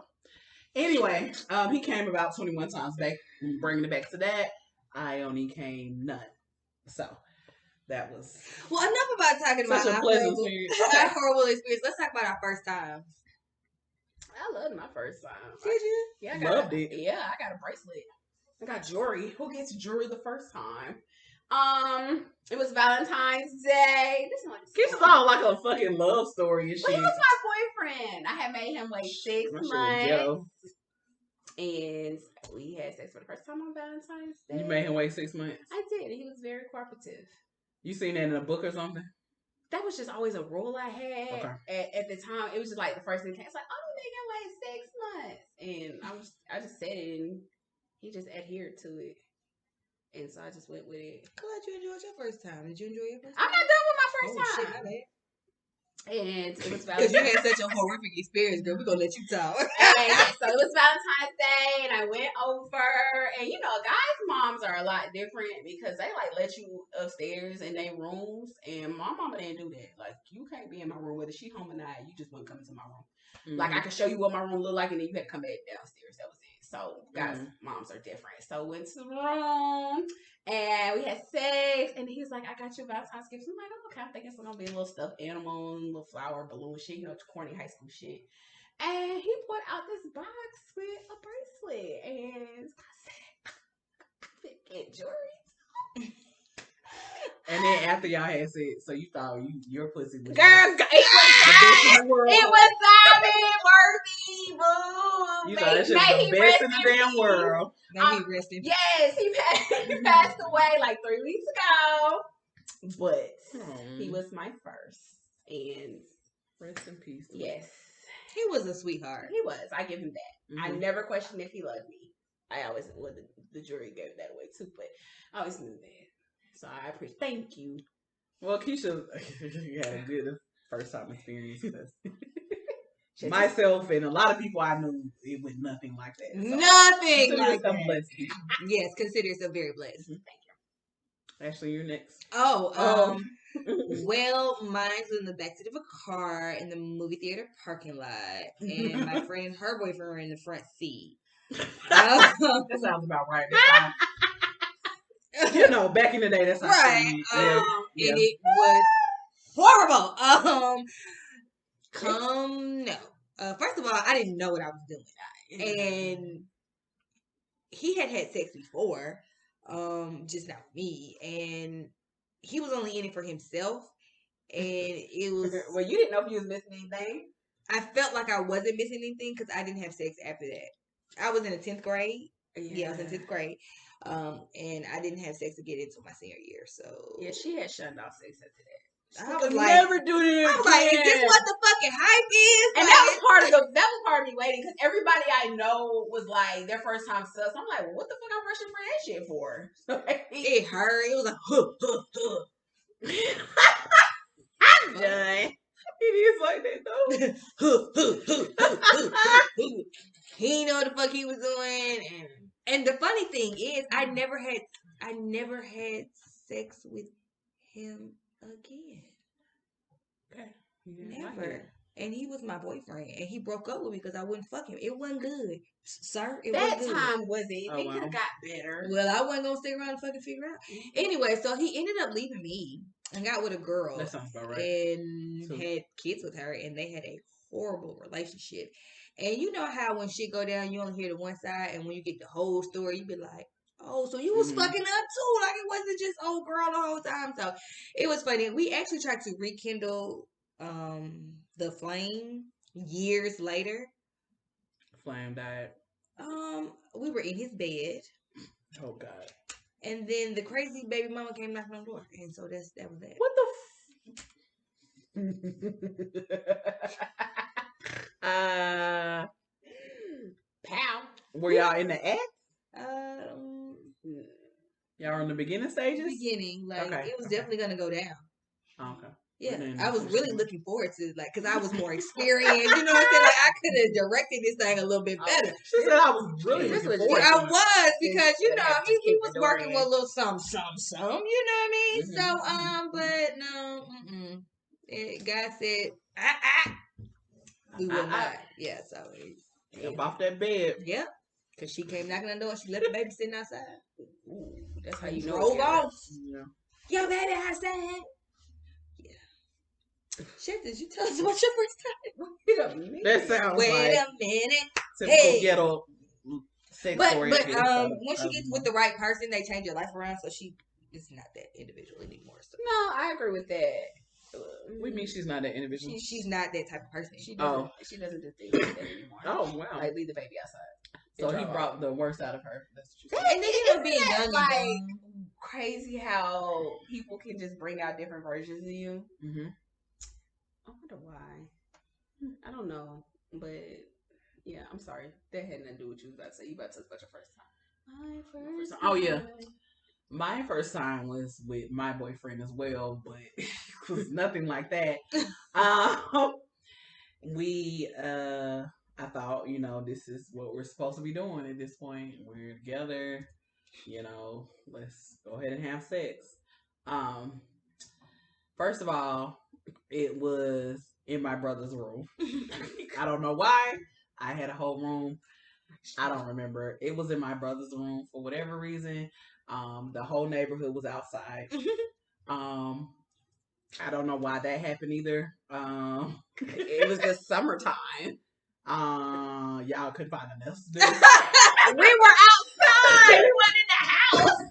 Speaker 1: anyway, he came about 21 times back. Bringing it back to that, I only came none. So that was
Speaker 3: well enough about talking about
Speaker 1: such a pleasant experience.
Speaker 3: Our horrible experience. Let's talk about our first time.
Speaker 2: I loved my first time.
Speaker 3: Did you?
Speaker 2: Yeah,
Speaker 1: I loved it.
Speaker 2: Yeah, I got a bracelet. I got jewelry. Who gets jewelry the first time? It was Valentine's Day. This is like
Speaker 1: it sounds like a fucking love story and shit.
Speaker 2: Well, he was my boyfriend. I had made him wait 6 months. And we had sex for the first time on Valentine's Day.
Speaker 1: You made him wait 6 months?
Speaker 2: I did. He was very cooperative.
Speaker 1: You seen that in a book or something?
Speaker 2: That was just always a rule I had. Okay. At the time, it was just like the first thing came. It's like, oh, they can wait 6 months. And I just said it, and he just adhered to it. And so I just went with it.
Speaker 3: Glad you enjoyed your first time. Did you enjoy your first
Speaker 2: I'm
Speaker 3: time?
Speaker 2: not done with my first time.
Speaker 3: Shit, my bad.
Speaker 2: And it was
Speaker 3: Valentine's Day. Because you had such a horrific experience, girl. We're going to let you talk.
Speaker 2: So it was Valentine's Day, and I went over. And, you know, guys' moms are a lot different because they, like, let you upstairs in their rooms. And my mama didn't do that. Like, you can't be in my room, whether she home or not. You just wouldn't come into my room. Mm-hmm. Like, I could show you what my room looked like, and then you had to come back downstairs. That was it. So guys' moms are different. So went to the room and we had sex, and he was like, "I got you Valentine's gifts." I'm like, "Oh, okay." I'm thinking it's gonna be a little stuffed animal, and a little flower balloon shit, corny high school shit. And he pulled out this box with a bracelet, and I said, "Get jewelry."
Speaker 1: And then after y'all had sex, so you thought your pussy was
Speaker 2: girl, it was Simon Worthy, boo.
Speaker 1: You thought that shit was the best in the damn world.
Speaker 3: Maybe resting.
Speaker 2: Yes, he passed away like 3 weeks ago, but he was my first, and
Speaker 1: rest in peace.
Speaker 2: Yes,
Speaker 3: he was a sweetheart.
Speaker 2: He was. I give him that. I never questioned if he loved me. I always the jury gave that away too, but I always knew that. So I appreciate. Thank you.
Speaker 1: Well, Keisha, you had a good first time experience with us. Myself and a lot of people I knew, it went nothing like that. So
Speaker 3: nothing like that.
Speaker 1: Blessed.
Speaker 3: Yes, consider yourself very blessed.
Speaker 2: Thank
Speaker 1: you. Ashley, you're next.
Speaker 3: Well, mine's in the backseat of a car in the movie theater parking lot, and my friend and her boyfriend were in the front seat.
Speaker 1: That sounds about right. Back in the day, that's
Speaker 3: right. And it was horrible. First of all, I didn't know what I was doing, and he had sex before, just not with me, and he was only in it for himself, and it was.
Speaker 2: Well, you didn't know if you was missing anything.
Speaker 3: I felt like I wasn't missing anything because I didn't have sex after that. I was in the 10th grade. Yeah, I was in 10th grade. And I didn't have sex again until my senior year. So
Speaker 2: yeah, she had shunned off sex after that.
Speaker 3: I was like,
Speaker 1: never do it.
Speaker 3: I was like, is this what the fucking hype is?
Speaker 2: And that was part of me waiting, because everybody I know was like their first time sus. I'm like, well, what the fuck I'm rushing for that shit for?
Speaker 3: It hurt. It was like,
Speaker 2: I'm done.
Speaker 1: It is like that
Speaker 3: though. He didn't know what the fuck he was doing, and the funny thing is, I never had sex with him again.
Speaker 1: Okay.
Speaker 3: Never. And he was my boyfriend, and he broke up with me because I wouldn't fuck him. It wasn't good, sir. It
Speaker 2: that
Speaker 3: wasn't good.
Speaker 2: time was it? It could have got better.
Speaker 3: Well, I wasn't gonna stick around and fucking figure out. Anyway, so he ended up leaving me and got with a girl.
Speaker 1: That sounds about right.
Speaker 3: And had kids with her, and they had a horrible relationship. And you know how when shit go down, you only hear the one side, and when you get the whole story, you be like, "Oh, so you was fucking up too? Like it wasn't just old girl the whole time." So it was funny. We actually tried to rekindle the flame years later.
Speaker 1: Flame died.
Speaker 3: We were in his bed.
Speaker 1: Oh God.
Speaker 3: And then the crazy baby mama came knocking on the door, and so that was that.
Speaker 1: What the?
Speaker 2: Pow.
Speaker 1: Were y'all in the act? Y'all were in the beginning stages?
Speaker 3: Beginning, it was definitely gonna go down.
Speaker 1: Oh, okay.
Speaker 3: Yeah, I was really looking forward to because I was more experienced. You know what I'm saying? Like I could have directed this thing a little bit better.
Speaker 1: She said I was really looking forward.
Speaker 3: I was because he was working with a little something. You know what I mean? So but no, God said we will not. Yeah, so
Speaker 1: up off that bed.
Speaker 3: Yep, because she came knocking on the door. She left the baby sitting outside.
Speaker 2: Ooh, that's how you know.
Speaker 3: Rolled off.
Speaker 1: Yeah.
Speaker 3: Yo, baby, outside. Shit, did you tell us about your first time?
Speaker 2: Wait a minute.
Speaker 1: That sounds
Speaker 3: Wait
Speaker 1: like
Speaker 3: a minute.
Speaker 1: typical ghetto sex story.
Speaker 3: But once you get with the right person, they change your life around. So she is not that individual anymore. So.
Speaker 2: No, I agree with that.
Speaker 1: We mean she's not that individual.
Speaker 3: She's not that type of person.
Speaker 2: She doesn't do things like that anymore.
Speaker 1: Oh wow!
Speaker 2: Like leave the baby outside.
Speaker 1: So he brought the worst out of her. That's what
Speaker 3: you said. And then you know being young,
Speaker 2: like crazy how people can just bring out different versions of you.
Speaker 1: Mm-hmm.
Speaker 2: I wonder why. I don't know, but yeah, I'm sorry. That had nothing to do with you. About to say you about to talk about your first time.
Speaker 1: My first time. Oh yeah, my first time was with my boyfriend as well, but it was nothing like that. I thought, this is what we're supposed to be doing at this point. We're together, let's go ahead and have sex. First of all, it was in my brother's room. I don't know why. I had a whole room. I don't remember. It was in my brother's room for whatever reason. The whole neighborhood was outside. I don't know why that happened either.
Speaker 2: It was the summertime.
Speaker 1: Y'all couldn't find enough to do.
Speaker 2: We were outside. We went in the house.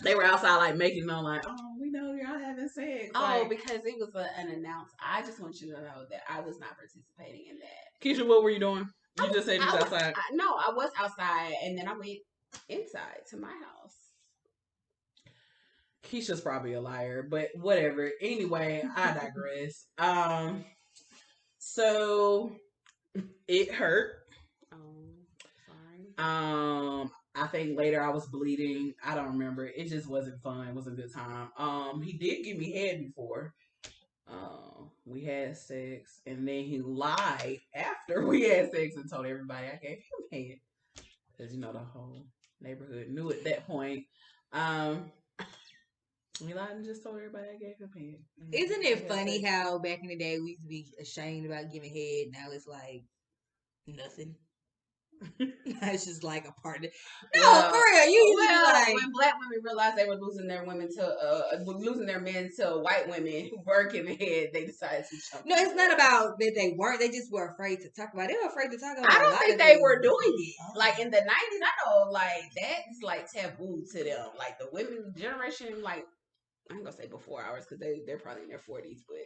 Speaker 1: They were outside, like making known, like, oh, we know y'all having sex.
Speaker 2: Oh,
Speaker 1: like,
Speaker 2: because it was an announcement. I just want you to know that I was not participating in that.
Speaker 1: Keisha, what were you doing? You just said you was outside.
Speaker 2: No, I was outside, and then I went inside to my house.
Speaker 1: Keisha's probably a liar, but whatever. Anyway, I digress. So it hurt.
Speaker 2: Sorry.
Speaker 1: I think later I was bleeding. I don't remember. It just wasn't fun. It wasn't a good time. He did give me head before. We had sex, and then he lied after we had sex and told everybody I gave him head, because the whole neighborhood knew at that point. He lied and just told everybody I gave him head.
Speaker 3: Isn't it funny how back in the day we used to be ashamed about giving head? Now it's like nothing. It's just like a part of it. No, for real. You used to be like,
Speaker 2: when black women realized they were losing their men to white women who were giving head, they decided to jump.
Speaker 3: No, it's not about that they weren't. They just were afraid to talk about it. They were afraid to talk about it.
Speaker 2: I don't think they were doing it. Like in the 90s, I know like that's like taboo to them. Like the women generation, like I ain't gonna say before ours because they're probably in their 40s, but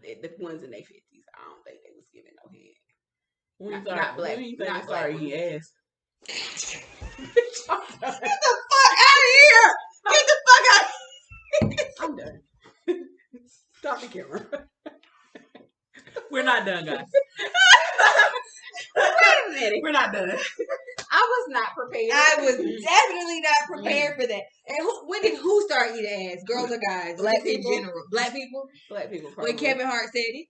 Speaker 2: the ones in their 50s, I don't think they was giving no head.
Speaker 1: Not black. When you think start eating ass?
Speaker 3: Get the fuck out of here! Get the fuck out!
Speaker 2: I'm done. Stop the camera.
Speaker 1: We're not done, guys.
Speaker 2: Wait a minute.
Speaker 1: We're not done.
Speaker 2: I was not prepared.
Speaker 3: I was definitely not prepared for that. And when did who start eating ass? Girls or guys?
Speaker 2: Black people.
Speaker 3: In general. Black people?
Speaker 2: Black people. Probably.
Speaker 3: When Kevin Hart said it.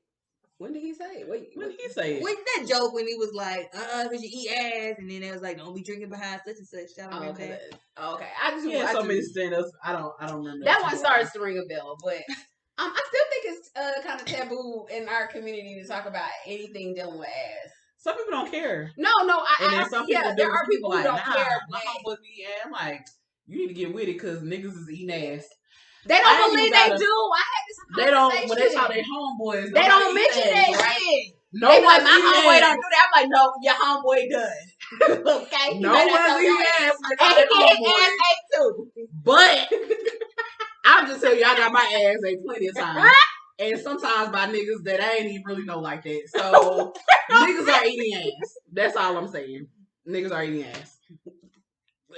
Speaker 2: When did he say it? Wait,
Speaker 1: when did he say it?
Speaker 3: When that joke when he was like, because you eat ass, and then it was like, don't be drinking behind such and such. I don't remember that.
Speaker 2: Okay.
Speaker 1: I so many stand-ups. I don't remember.
Speaker 2: That one starts to ring a bell, but I still think it's kind of taboo in our community to talk about anything dealing with ass.
Speaker 1: Some people don't care.
Speaker 2: No, there are people who don't care.
Speaker 1: My homeboys be I'm like, you need to get with it because niggas is eating ass.
Speaker 2: They don't believe they do. I had this conversation.
Speaker 1: They don't. When they talk their homeboys,
Speaker 2: they don't mention that shit.
Speaker 1: No
Speaker 2: they
Speaker 1: one.
Speaker 2: Like, my homeboy don't do that. I'm like, no, your homeboy does. Okay.
Speaker 1: No one's eating ass.
Speaker 2: And he get his ass ate too.
Speaker 1: But I'm just telling you, I got my ass ate plenty of times. And sometimes by niggas that I ain't even really know like that. So niggas are eating ass. That's all I'm saying. Niggas are eating ass.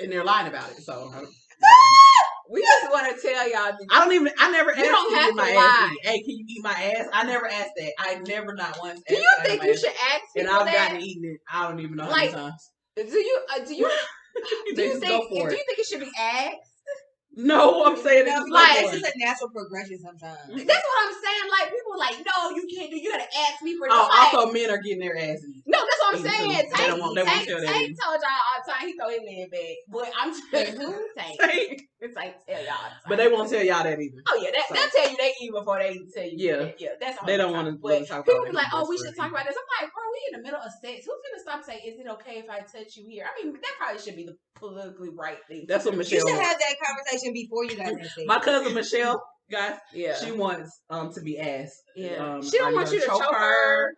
Speaker 1: And they're lying about it. So
Speaker 2: we just want to tell y'all.
Speaker 1: I never asked
Speaker 2: you don't have to
Speaker 1: my
Speaker 2: lie.
Speaker 1: ass. Hey, can you eat my ass? I never asked that. I never not once asked.
Speaker 2: Do you think you should ask people
Speaker 1: and I've
Speaker 2: that?
Speaker 1: gotten eaten it. I don't even know how many times.
Speaker 2: Do you think it should be asked?
Speaker 1: No, I'm saying it's
Speaker 3: like it's just a natural progression sometimes.
Speaker 2: That's what I'm saying. Like people like, no, you can't do. You gotta ask me for this.
Speaker 1: Also men are getting their ass eaten.
Speaker 2: No, that's what I'm saying.
Speaker 1: They won't tell that.
Speaker 2: Tank told y'all all the time he throw his man back, but I'm just who Tank. It's like tell y'all.
Speaker 1: But they won't tell y'all that either.
Speaker 2: Oh yeah, they'll tell you they eat before they tell you. Yeah. That's all.
Speaker 1: They don't want to talk about.
Speaker 2: People be like, oh, we should talk about this. I'm like, bro, we in the middle of sex. Who's gonna stop saying, is it okay if I touch you here? I mean, that probably should be the politically right thing.
Speaker 1: That's what Michelle.
Speaker 3: You should have that conversation before you guys.
Speaker 1: My cousin Michelle, guys, she wants to be asked.
Speaker 2: Yeah, she don't want you to choke her.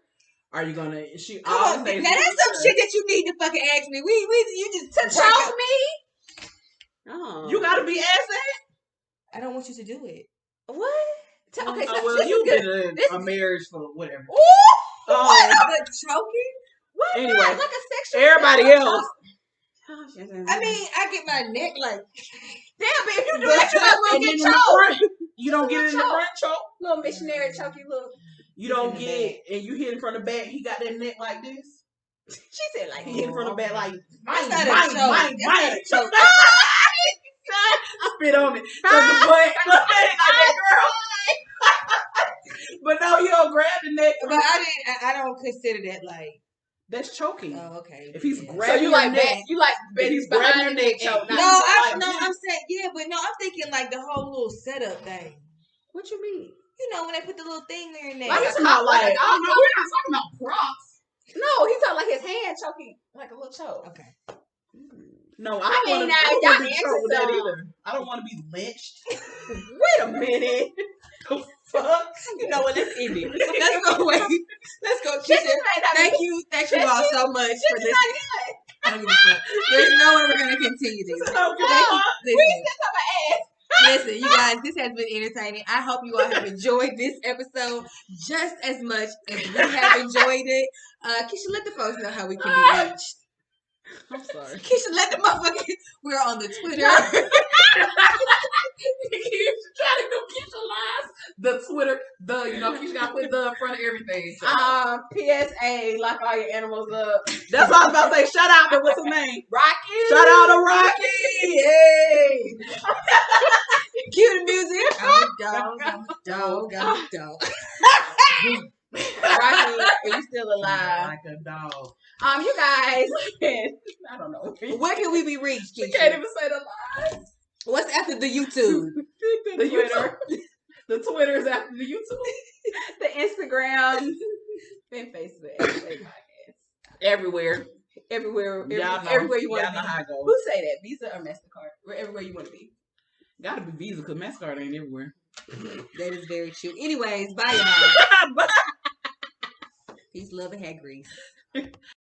Speaker 1: Are you gonna? She
Speaker 3: always says, now that's some shit that you need to fucking ask me. You just
Speaker 2: to choke me.
Speaker 1: Oh, you gotta be asked that.
Speaker 3: I don't want you to do it.
Speaker 2: What? Okay, so
Speaker 1: well, you get a marriage for whatever.
Speaker 3: What? The choking?
Speaker 2: What?
Speaker 1: Anyway,
Speaker 2: like a sexual.
Speaker 1: Everybody else.
Speaker 3: I mean, I get my neck like.
Speaker 2: Damn, but if you do that, you might well get choked.
Speaker 1: You don't get it in the front choke.
Speaker 2: Little missionary choke, you little.
Speaker 1: You don't get it, and you hit him from the back. He got that neck like this.
Speaker 2: She said like
Speaker 1: he hit him from the back like
Speaker 3: mine. Choke.
Speaker 1: Spit on it. So the butt like that girl. But no, you don't grab the neck.
Speaker 3: But I don't consider that like.
Speaker 1: That's choking.
Speaker 3: Oh, okay.
Speaker 1: If he's grabbing
Speaker 2: so you
Speaker 1: your
Speaker 2: like
Speaker 1: neck,
Speaker 2: if he's grabbing your neck choke.
Speaker 3: I'm saying I'm thinking like the whole little setup thing.
Speaker 2: What you mean?
Speaker 3: You know when they put the little thing in your neck.
Speaker 1: Like it's not like we're not talking about props.
Speaker 2: No, he's talking like his hand choking. Like a little choke.
Speaker 3: Okay.
Speaker 1: No, I don't want to be choked with that either. I don't want to be lynched.
Speaker 2: Wait a minute.
Speaker 3: Fuck. You know what? Let's end it. Let's go away. Let's go. Keisha, thank you all so much for listening. I don't give a fuck. There's no way we're gonna continue this. Listen, you guys, this has been entertaining. I hope you all have enjoyed this episode just as much as we have enjoyed it. Keisha, let the folks know how we can be reached.
Speaker 1: I'm sorry.
Speaker 3: Keisha, let the motherfuckers. We're on the Twitter.
Speaker 1: Trying to go Keisha lies. The Twitter, Keisha got to put the in front of everything.
Speaker 2: PSA, lock all your animals up.
Speaker 1: That's what I was about to say. Shout out to what's his name?
Speaker 2: Rocky.
Speaker 1: Shout out to Rocky. Hey.
Speaker 3: Cue the music. Dog.
Speaker 2: Rocky, are you still alive?
Speaker 1: Like a dog.
Speaker 2: You guys. I don't know.
Speaker 3: Where can we be reached, Keisha?
Speaker 2: You can't even say the lies.
Speaker 3: What's after the YouTube?
Speaker 2: The Twitter. The Twitter is after the YouTube. The Instagram. And Facebook.
Speaker 1: Everywhere.
Speaker 2: Everywhere you want to be. Who say that? Visa or MasterCard? Everywhere you want to be.
Speaker 1: Gotta be Visa because MasterCard ain't everywhere.
Speaker 3: That is very true. Anyways, bye y'all. Peace, love, and hair grease.